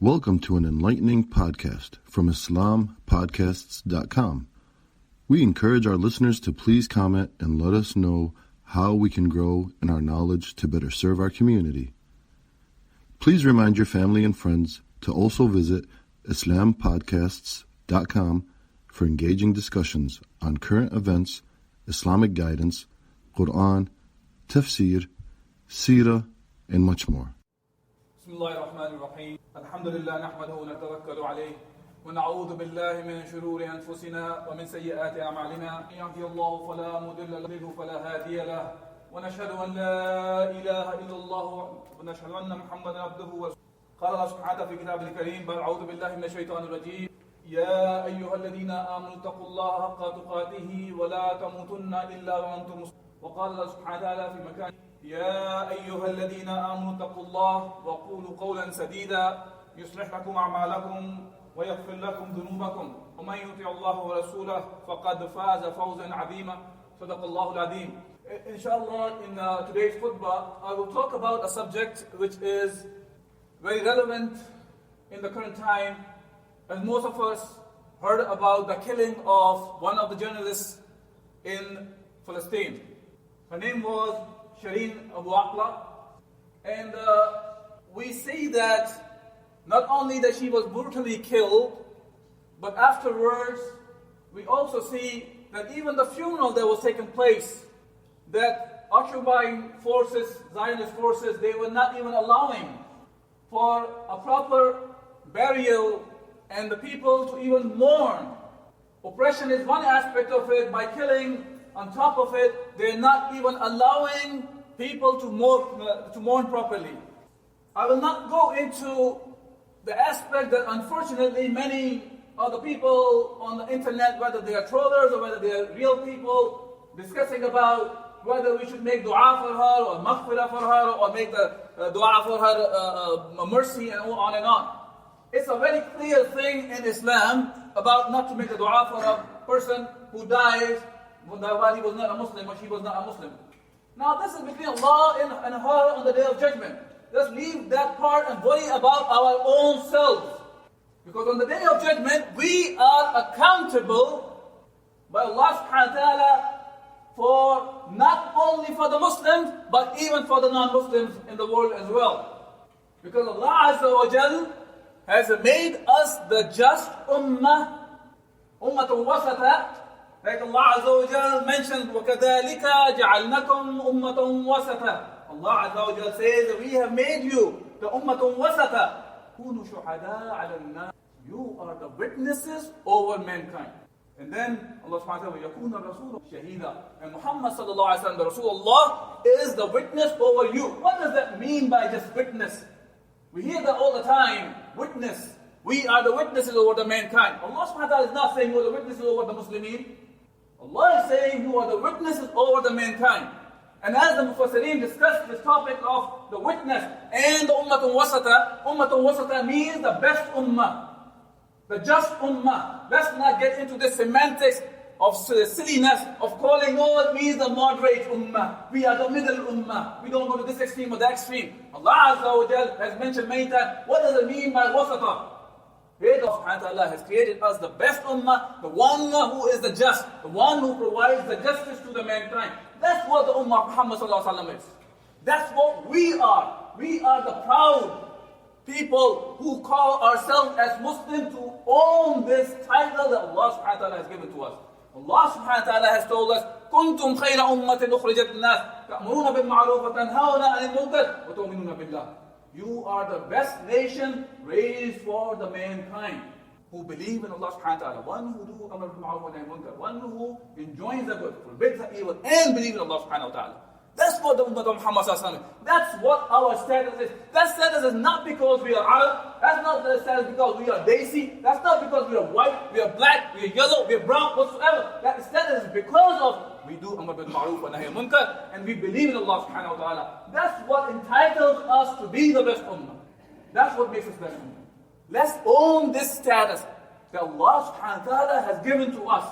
Welcome to an enlightening podcast from IslamPodcasts.com. We encourage our listeners to please comment and let us know how we can grow in our knowledge to better serve our community. Please remind your family and friends to also visit IslamPodcasts.com for engaging discussions on current events, Islamic guidance, Quran, tafsir, seerah, and much more. بسم الله الرحمن الرحيم الحمد لله نحمده ونتوكل عليه ونعوذ بالله من شرور أنفسنا ومن سيئات أعمالنا من يهده الله فلا مضل له فلا هادي له ونشهد أن لا إله إلا الله ونشهد أن محمدا عبده ورسوله قال الله سبحانه في كتابه الكريم بل أعوذ بالله من الشيطان الرجيم يا أيها الذين آمنوا اتقوا الله حق تقاته ولا تموتن إلا وأنتم مسلمون وقال الله سبحانه وتعالى في مكان يا أيها الذين آمنوا اتقوا الله وقولوا قولا سديدا يصلح لكم أعمالكم ويغفر لكم ذنوبكم ومن يطع الله ورسوله فقد فاز فوزا عظيما صدق الله العظيم. Inshallah, in today's khutbah, I will talk about a subject which is very relevant in the current time, as most of us heard about the killing of one of the journalists in Palestine. Her name was Shireen Abu Akleh, and we see that not only that she was brutally killed, but afterwards we also see that even the funeral that was taking place, that occupying forces, Zionist forces, they were not even allowing for a proper burial and the people to even mourn. Oppression is one aspect of it. By killing, on top of it, they're not even allowing people to mourn properly. I will not go into the aspect that unfortunately many of the people on the internet, whether they are trollers or whether they are real people, discussing about whether we should make dua for her or maghfirah for her or make the dua for her mercy and on and on. It's a very clear thing in Islam about not to make a dua for a person who dies while he was not a Muslim or she was not a Muslim. Now this is between Allah and her on the Day of Judgment. Let's leave that part and worry about our own selves. Because on the Day of Judgment, we are accountable by Allah subhanahu wa ta'ala for not only for the Muslims, but even for the non-Muslims in the world as well. Because Allah Azza wa Jal has made us the just ummah, ummatun wasata. Like Allah Azza wa Jal mentioned, وَكَذَلِكَ جَعَلْنَكُمْ أُمَّةً وَسَطًا. Allah Azza wa Jal says that we have made you the ummatun wasata. كُونُوا شُهَدَاءَ عَلَى النَّاسِ. You are the witnesses over mankind. And then Allah subhanahu wa ta'ala, يَكُونَ الرَّسُولُ شَهِيدًا. And Muhammad sallallahu alayhi wa sallam, the Rasulullah, is the witness over you. What does that mean by just witness? We hear that all the time, witness. We are the witnesses over the mankind. Allah subhanahu wa ta'ala is not saying you are the witnesses over the Muslimin. Allah is saying you are the witnesses over the mankind. And as the Mufassirin discussed this topic of the witness and the Ummatun Wasata means the best ummah, the just ummah. Let's not get into the semantics of silliness of calling, it means the moderate ummah. We are the middle ummah. We don't go to this extreme or that extreme. Allah Azza wa Jal has mentioned many times, what does it mean by wasata? Allah subhanahu wa ta'ala has created us the best ummah, the one who is the just, the one who provides the justice to the mankind. That's what the ummah of Muhammad sallallahu alaihi wasallam is. That's what we are. We are the proud people who call ourselves as Muslims to own this title that Allah subhanahu wa ta'ala has given to us. Allah subhanahu wa ta'ala has told us, كنتم خير أمة أخرجت الناس تأمرون بالمعروف وتنهون عن المنكر وتؤمنون بالله. You are the best nation raised for the mankind who believe in Allah subhanahu wa ta'ala. One who do amr bil ma'ruf wa nahy anil munkar. One who enjoins the good, forbids the evil, and believes in Allah subhanahu wa ta'ala. That's what the Ummah of Muhammad sallallahu alaihi wasallam. That's what our status is. That status is not because we are Arab. That's not the status because we are Desi. That's not because we are white, we are black, we are yellow, we are brown, whatsoever. That status is because of we do amr bil ma'ruf wa nahy anil munkar, and we believe in Allah subhanahu wa ta'ala. That's what entitles us to be the best ummah. That's what makes us best ummah. Let's own this status that Allah subhanahu wa ta'ala has given to us.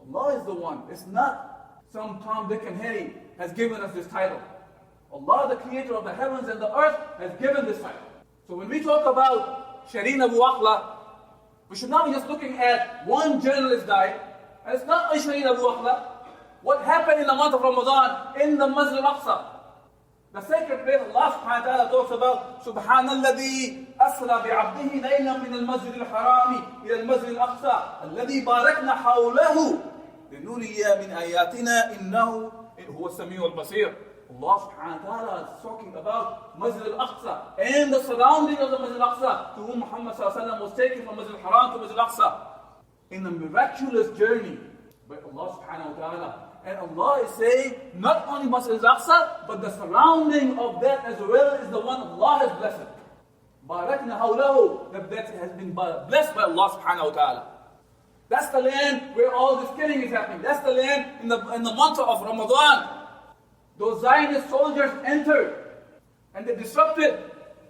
Allah is the one. It's not some Tom, Dick, and Harry has given us this title. Allah, the creator of the heavens and the earth, has given this title. So when we talk about Shireen Abu Akleh, we should not be just looking at one journalist died. And it's not only Shireen Abu Akleh. What happened in the month of Ramadan in the Masjid al-Aqsa? The sacred place, Allah subhanahu wa ta'ala talks about Subhanalladhi asra bi'abdihi laylan min al-Masjid al-Harami ila al-Masjid al-Aqsa alladhi barakna hawlahu linuriya min ayatina innahu huwa as-sami'u al-basir. Allah subhanahu wa ta'ala is talking about Masjid al-Aqsa and the surrounding of the Masjid al-Aqsa, to whom Muhammad sallallahu alaihi wasallam was taken from Masjid al-Haram to Masjid al-Aqsa in a miraculous journey by Allah subhanahu wa ta'ala. And Allah is saying, not only Masjid al-Aqsa, but the surrounding of that as well is the one Allah has blessed. Barakna hawlahu, that has been blessed by Allah subhanahu wa ta'ala. That's the land where all this killing is happening. That's the land in the month of Ramadan. Those Zionist soldiers entered and they disrupted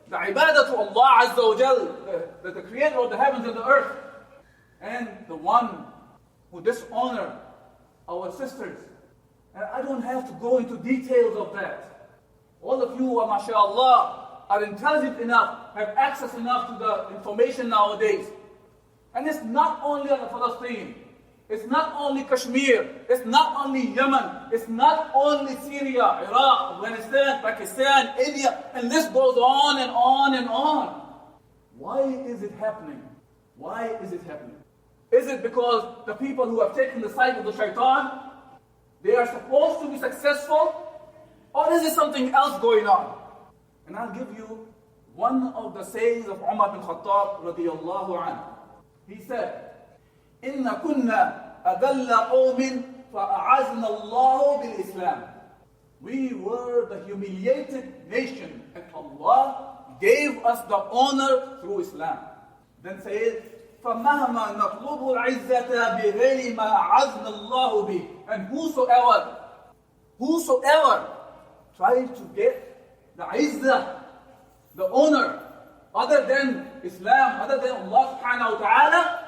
the ibadah to Allah Azza wa Jal, the creator of the heavens and the earth. And the one who dishonored our sisters. And I don't have to go into details of that. All of you, mashallah, are intelligent enough, have access enough to the information nowadays. And it's not only on Palestine. It's not only Kashmir. It's not only Yemen. It's not only Syria, Iraq, Afghanistan, Pakistan, India. And this goes on and on and on. Why is it happening? Why is it happening? Is it because the people who have taken the side of the shaitan, they are supposed to be successful? Or is it something else going on? And I'll give you one of the sayings of Umar bin Khattab radiyallahu anhu. He said, إِنَّ كُنَّا أَذَلَّ قَوْمٍ فَأَعَزْنَا اللَّهُ بِالْإِسْلَامِ. We were the humiliated nation, and Allah gave us the honor through Islam. Then says, فَمَهْمَا نَطْلُبُ الْعِزَّةَ بِغَيْرِ مَا أَعَزْنَا اللَّهُ بِهِ. And whosoever tries to get the izzah, the honor, other than Islam, other than Allah subhanahu wa ta'ala,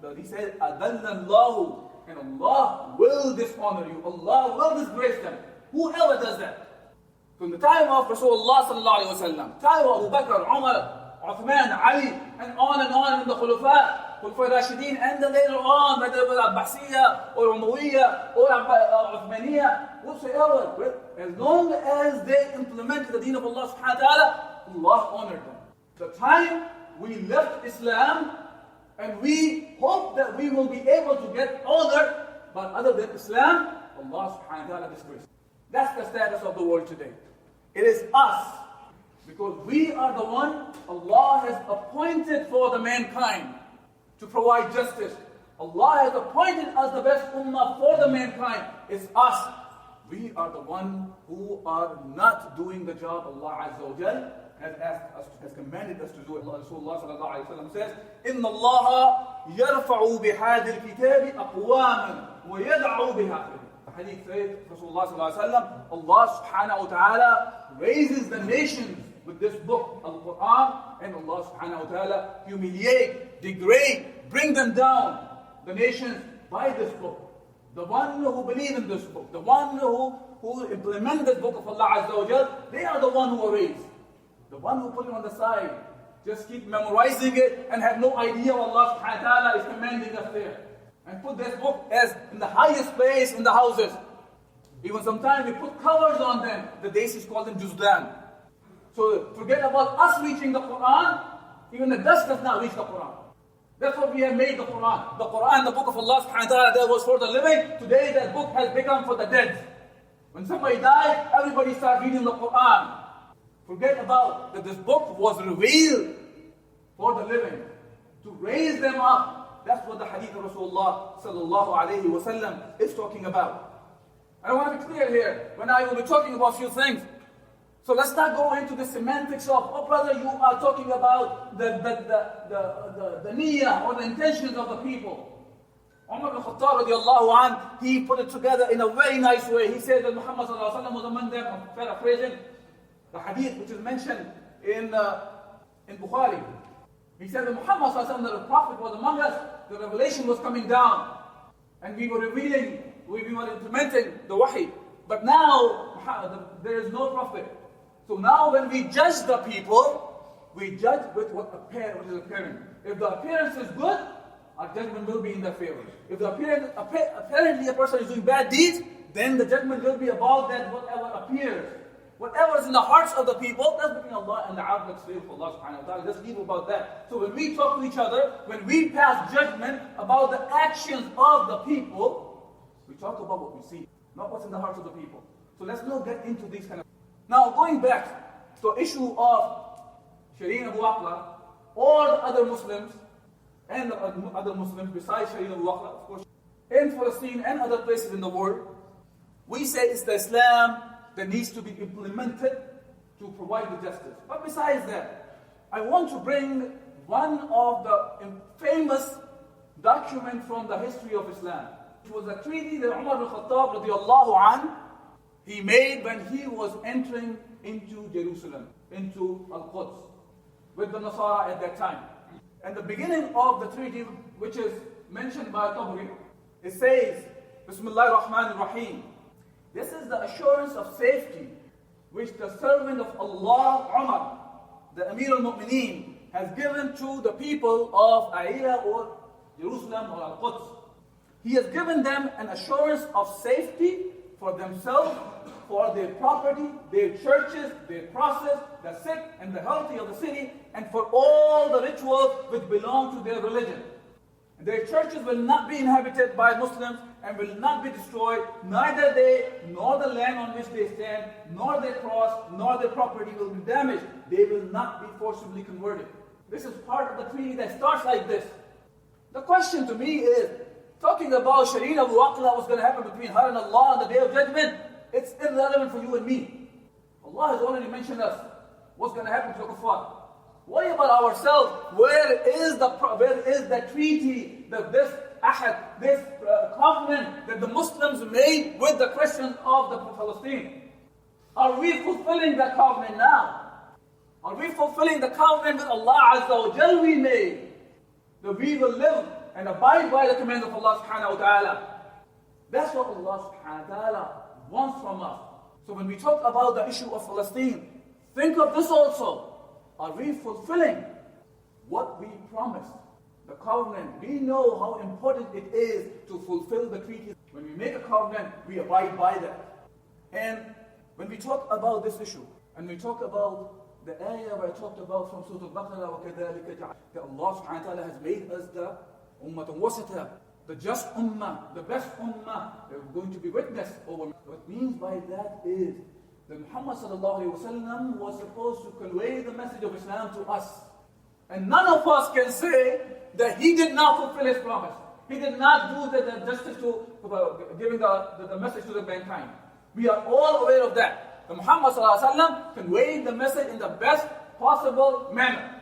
but he said, أَذَلَّ اللَّهُ, and Allah will dishonor you. Allah will disgrace them. Whoever does that. From the time of Rasulullah sallallahu alayhi wa sallam, time of Abu Bakr, Umar, Uthman, Ali, and on in the Khulafa, Rashidin, and then later on, whether it was Abbasiyya, or Umayyya, or Uthmaniyya, whatsoever, as long as they implemented the deen of Allah subhanahu wa ta'ala, Allah honored them. The time we left Islam, and we hope that we will be able to get honor, but other than Islam, Allah subhanahu wa ta'ala disgraced. That's the status of the world today. It is us, because we are the one Allah has appointed for the mankind to provide justice. Allah has appointed us the best ummah for the mankind. It's us. We are the one who are not doing the job Allah Azza wa Jal has asked us, has commanded us to do it. Rasulullah sallallahu alayhi wa sallam says, إِنَّ اللَّهَ يَرْفَعُ بِهَذِي الْكِتَابِ أَقْوَامًا وَيَدْعُ بِهَذِي. The hadith says, Rasulullah sallallahu alayhi wa sallam, Allah subhanahu wa ta'ala raises the nations with this book, Al-Quran, and Allah subhanahu wa ta'ala humiliate, degrade, bring them down, the nations, by this book. The one who believe in this book, the one who implement this book of Allah Azza wa Jal, they are the one who are raised. The one who put it on the side, just keep memorizing it and have no idea what Allah subhanahu wa ta'ala is commanding us there. And put this book as in the highest place in the houses. Even sometimes we put covers on them. The Desis call them Juzdan. So forget about us reaching the Quran. Even the dust does not reach the Quran. That's what we have made the Quran. The Quran, the book of Allah subhanahu wa ta'ala, that was for the living. Today that book has become for the dead. When somebody died, everybody started reading the Quran. Forget about that this book was revealed for the living, to raise them up. That's what the hadith of Rasulullah sallallahu alayhi wa sallam is talking about. I want to be clear here, when I will be talking about a few things. So let's not go into the semantics of, oh brother, you are talking about the niyyah or the intentions of the people. Umar bin Khattab radiallahu anh, he put it together in a very nice way. He said that Muhammad sallallahu alayhi wa sallam was among them, I'm paraphrasing, the hadith which is mentioned in Bukhari. He said that Muhammad sallallahu alayhi wa sallam, the Prophet was among us, the revelation was coming down, and we were revealing, we were implementing the wahi. But now, there is no Prophet. So now when we judge the people, we judge with what is apparent. If the appearance is good, our judgment will be in their favor. If the apparently a person is doing bad deeds, then the judgment will be about that whatever appears. Whatever is in the hearts of the people, that's between Allah and the Abd, that's for Allah subhanahu wa ta'ala. Let's leave about that. So when we talk to each other, when we pass judgment about the actions of the people, we talk about what we see, not what's in the hearts of the people. So let's not get into these kind of... Now going back to the issue of Shireen Abu Akleh, all the other Muslims, and the other Muslims besides Shireen Abu Akleh, of course, in Palestine and other places in the world, we say it's the Islam that needs to be implemented to provide the justice. But besides that, I want to bring one of the famous documents from the history of Islam. It was a treaty that Umar al-Khattab radiallahu anh, he made when he was entering into Jerusalem, into Al-Quds, with the Nasara at that time. And the beginning of the treaty, which is mentioned by Tabari, it says, Bismillah ar-Rahman ar-Rahim. This is the assurance of safety which the servant of Allah, Umar, the Amir al-Mu'mineen, has given to the people of Aila or Jerusalem or Al-Quds. He has given them an assurance of safety for themselves, for their property, their churches, their process, the sick and the healthy of the city, and for all the rituals which belong to their religion. Their churches will not be inhabited by Muslims and will not be destroyed. Neither they, nor the land on which they stand, nor their cross, nor their property will be damaged. They will not be forcibly converted. This is part of the treaty that starts like this. The question to me is, talking about Shireen Abu Akleh, what's going to happen between her and Allah on the Day of Judgment, it's irrelevant for you and me. Allah has already mentioned us what's going to happen to the kuffar. Worry about ourselves. Where is the treaty, this ahad, this covenant that the Muslims made with the Christians of the Palestine? Are we fulfilling that covenant now? Are we fulfilling the covenant with Allah Azza wa Jal we made? That we will live and abide by the commands of Allah subhanahu wa ta'ala. That's what Allah subhanahu wa ta'ala wants from us. So when we talk about the issue of Palestine, think of this also. Are we fulfilling what we promised? The covenant. We know how important it is to fulfill the treaties. When we make a covenant, we abide by that. And when we talk about this issue, and we talk about the ayah where I talked about from Surah Al-Baqarah, that Allah subhanahu wa ta'ala has made us the ummatan wasata, the just ummah, the best ummah, that we're going to be witness over. What it means by that is that Muhammad sallallahu alayhi wa sallam was supposed to convey the message of Islam to us. And none of us can say that he did not fulfill his promise. He did not do the justice to giving the message to the mankind. We are all aware of that. The Muhammad sallallahu alayhi wa sallam conveyed the message in the best possible manner.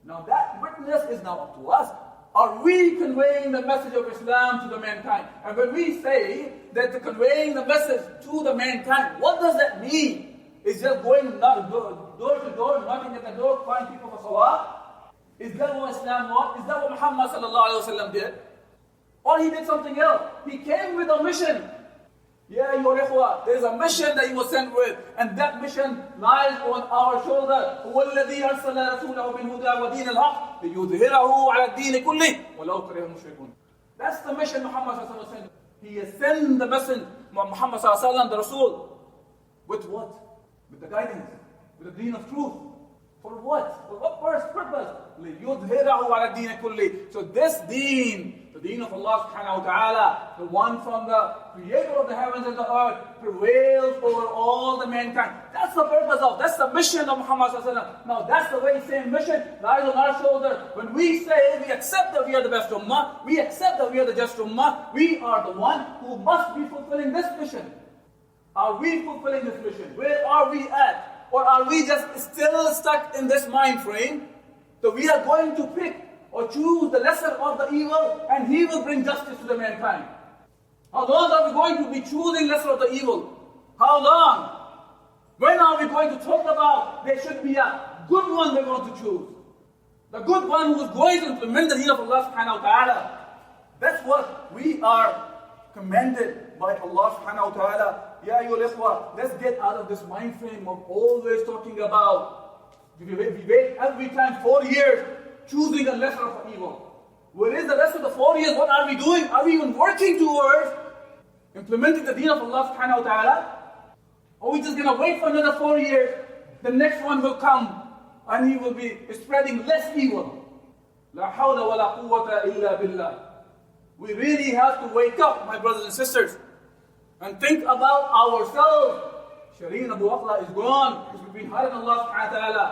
Now that witness is now up to us. Are we conveying the message of Islam to the mankind? And when we say that the conveying the message to the mankind, what does that mean? Is just going door to door, knocking at the door, calling people for salah? Is that what Islam was? Is that what Muhammad sallallahu alaihi wasallam did? Or he did something else? He came with a mission. Yeah, your ikhwa, there's a mission that he was sent with, and that mission lies on our shoulder. هو الذي أرسل رسوله بالهدى ودين الحق ليظهره على الدين كله ولو كره المشركون. That's the mission Muhammad sallallahu alaihi wasallam sent. He has sent the mission Muhammad sallallahu alaihi wasallam, the Rasul, with what? With the guidance, with the deen of truth. For what? For what purpose? ليظهره على الدين كله. So this deen, the deen of Allah subhanahu wa ta'ala, the one from the creator of the heavens and the earth, prevails over all the mankind. That's the purpose of, that's the mission of Muhammad sallallahu alaihi wasallam. Now that's the very same mission lies on our shoulder. When we say we accept that we are the best ummah, we accept that we are the just ummah, we are the one who must be fulfilling this mission. Are we fulfilling this mission? Where are we at? Or are we just still stuck in this mind frame? So we are going to pick or choose the lesser of the evil, and he will bring justice to the mankind. How long are we going to be choosing lesser of the evil? How long? When are we going to talk about there should be a good one we're going to choose? The good one who is going to implement the deen of Allah subhanahu wa ta'ala. That's what we are commanded by Allah subhanahu wa ta'ala. Ya ayyuhal ikhwa, let's get out of this mind frame of always talking about We wait every time 4 years, choosing a lesser of evil. Where is the rest of the 4 years? What are we doing? Are we even working towards implementing the deen of Allah subhanahu wa ta'ala? Or are we just going to wait for another 4 years? The next one will come and he will be spreading less evil. La hawla wa la quwwata illa billah. We really have to wake up, my brothers and sisters, and think about ourselves. Shireen Abu Akleh is gone. It's between her and Allah subhanahu wa ta'ala.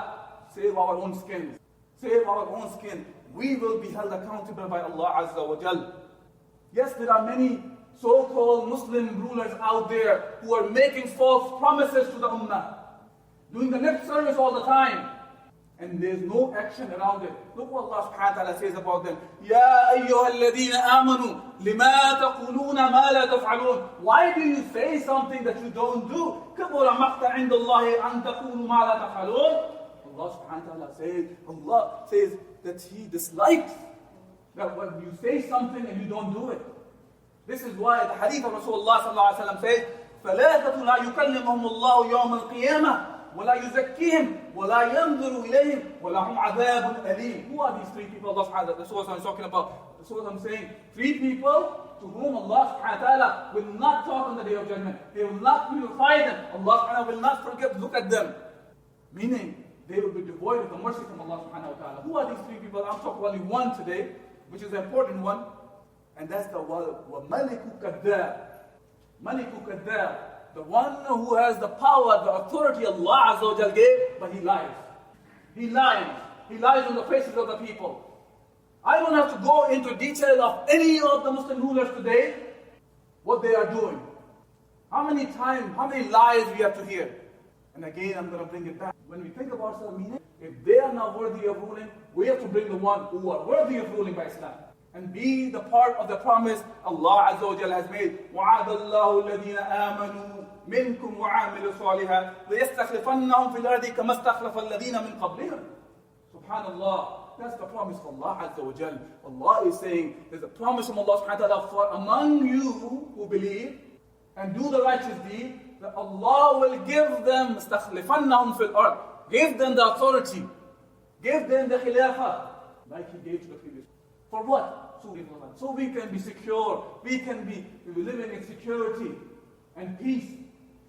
Save our own skin. Save our own skin. We will be held accountable by Allah Azza wa Jal. Yes, there are many so-called Muslim rulers out there who are making false promises to the Ummah, doing the lip service all the time, and there's no action around it. Look what Allah subhanahu wa ta'ala says about them. Ya ayyuhalladhina amanu, lima taquluna ma la taf'alun. Why do you say something that you don't do? Kabura maqta inda Allahi an taqulu ma la taf'alun. Allah subhanahu wa ta'ala Allah says that He dislikes that when you say something and you don't do it. This is why the hadith of Rasulullah sallallahu alaihi wasallam says, ثَلَاثَةٌ لَا يُكَلِّمُهُمُ اللَّهُ يَوْمَ الْقِيَامَةِ وَلَا يُزَكِّيهِمْ وَلَا يَنْظُرُ إِلَيْهِمْ وَلَهُمْ عَذَابٌ أَلِيمٌ. Who are these three people Allah subhanahu wa ta'ala, that's what I'm talking about. That's what I'm saying. Three people to whom Allah subhanahu wa ta'ala will not talk on the day of judgment. They will not purify them. Allah subhanahu wa ta'ala will not forget, look at them. Meaning, they will be devoid of the mercy from Allah subhanahu wa ta'ala. Who are these three people? I'm talking only one today, which is an important one. And that's the Maliku Kaddar. Maliku Kaddar. The one who has the power, the authority Allah Azza wa Jal gave, but he lies. He lies. He lies on the faces of the people. I don't have to go into detail of any of the Muslim rulers today, what they are doing. How many times, how many lies we have to hear? And again, I'm going to bring it back. When we think of ourselves, meaning, if they are not worthy of ruling, we have to bring the one who are worthy of ruling by Islam. And be the part of the promise Allah Azza wa Jalla has made. وَعَدَ اللَّهُ الَّذِينَ آمَنُوا مِنْكُمْ وَعَامِلُوا الصَّالِحَاتِ لَيَسْتَخْلِفَنَّهُمْ فِي الْأَرْضِ كَمَا اسْتَخْلَفَ الَّذِينَ مِنْ قَبْلِهِمْ. Subhanallah. That's the promise of Allah Azza wa Jalla. Allah is saying, there's a promise from Allah subhanahu wa ta'ala for among you who believe and do the righteous deed, that Allah will give them اسْتَخْلِفَنَّهُمْ فِي الْأَرْضِ. Give them the authority. Give them the khilafah. Like He gave to the previous. For what? So we can be secure. We can be living in security and peace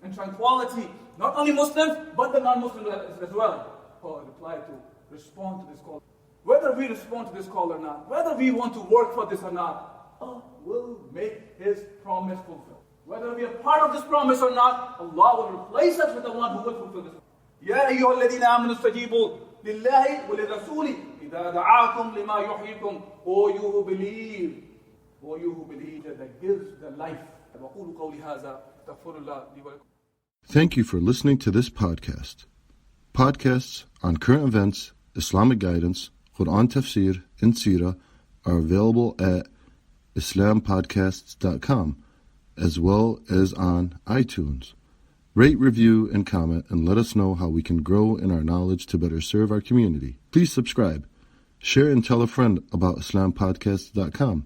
and tranquility. Not only Muslims, but the non-Muslims as well. Reply to respond to this call. Whether we respond to this call or not, whether we want to work for this or not, Allah will make His promise fulfilled. Whether we are part of this promise or not, Allah will replace us with the one who will fulfill this. Ya ayyuhalladhina amanu istajibu lillahi wa lirrasuli idha da'akum lima yuhyikum. O you who believe, that gives the life. Thank you for listening to this podcast. Podcasts on current events, Islamic guidance, Quran tafsir, and seerah are available at islampodcasts.com as well as on iTunes. Rate, review, and comment, and let us know how we can grow in our knowledge to better serve our community. Please subscribe. Share and tell a friend about islampodcasts.com.